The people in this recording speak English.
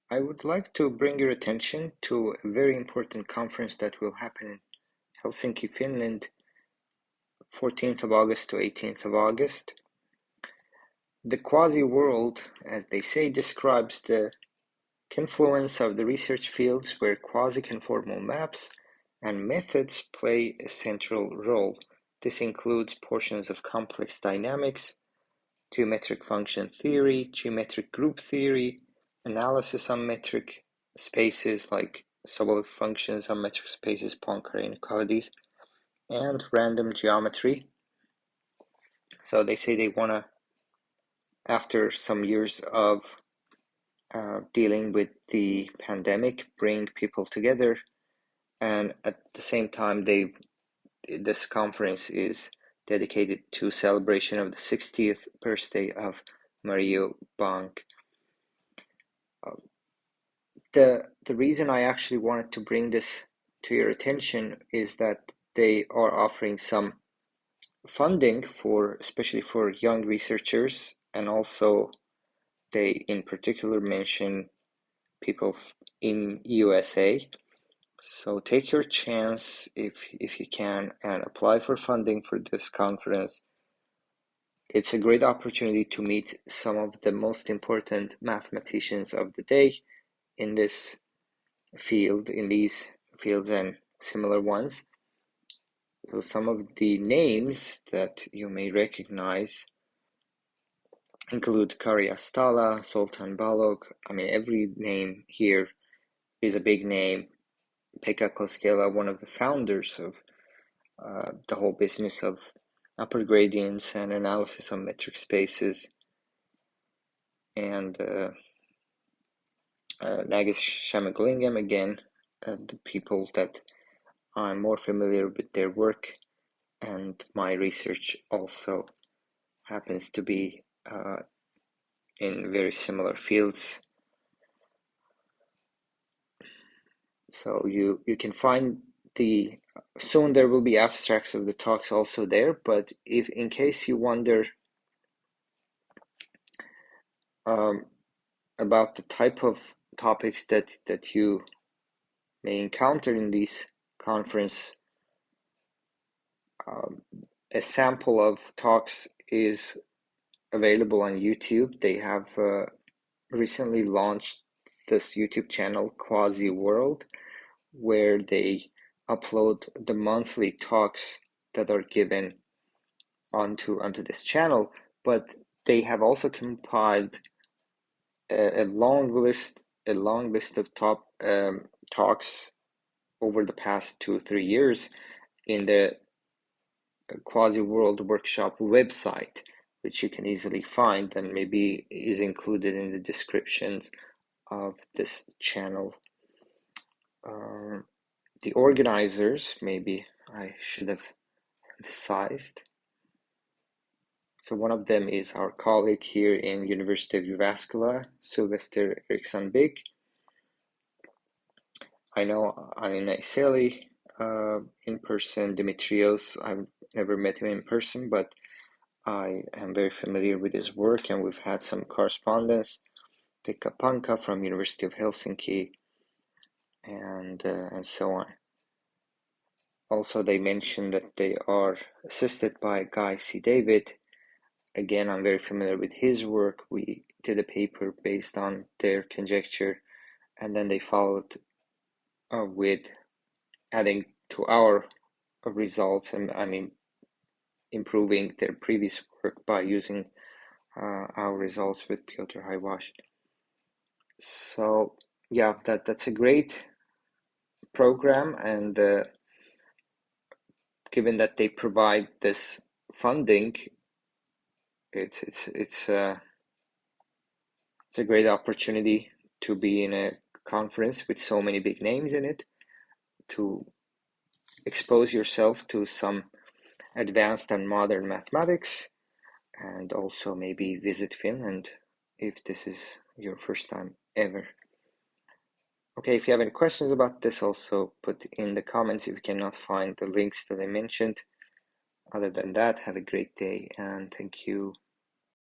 I would like to bring your attention to a very important conference that will happen in Helsinki, Finland, 14th of August to 18th of August. The Quasiworld, as they say, describes the confluence of the research fields where quasi-conformal maps and methods play a central role. This includes portions of complex dynamics, geometric function theory, geometric group theory, analysis on metric spaces like Sobolev functions on metric spaces, Poincare inequalities, and random geometry. So they say they want to, after some years of dealing with the pandemic, bring people together, and at the same time, this conference is dedicated to celebration of the 60th birthday of Mario Bank. The reason I actually wanted to bring this to your attention is that they are offering some funding for, especially for young researchers, and also they in particular mention people in USA. So take your chance if you can and apply for funding for this conference. It's a great opportunity to meet some of the most important mathematicians of the day in this field, in these fields and similar ones. So some of the names that you may recognize include Kari Astala, Zoltan Balog. I mean, every name here is a big name. Pekka Koskela, one of the founders of the whole business of upper gradients and analysis of metric spaces, and Nagesh Shamaglingam, again, the people that I'm more familiar with their work, and my research also happens to be in very similar fields. So you can find soon there will be abstracts of the talks also there, but if in case you wonder about the type of topics that you may encounter in these conference, a sample of talks is available on YouTube. They have recently launched this YouTube channel, Quasiworld, where they upload the monthly talks that are given onto this channel, but they have also compiled a long list of top talks over the past 2-3 years in the Quasiworld Workshop website, which you can easily find and maybe is included in the descriptions of this channel. The organizers, maybe I should have emphasized. So one of them is our colleague here in University of Jyväskylä, Sylvester Eriksson Big. I know Anina Iseli in person, Dimitrios, I've never met him in person, but I am very familiar with his work and we've had some correspondence. Pekka Panka from University of Helsinki, and so on. Also, they mentioned that they are assisted by Guy C. David. Again, I'm very familiar with his work. We did a paper based on their conjecture, and then they followed with adding to our results, and I mean improving their previous work by using our results with Piotr Hajwash. So yeah, that's a great program, and given that they provide this funding, it's a great opportunity to be in a conference with so many big names in it, to expose yourself to some advanced and modern mathematics, and also maybe visit Finland if this is your first time ever. Okay, if you have any questions about this, also put in the comments if you cannot find the links that I mentioned. Other than that, have a great day and thank you.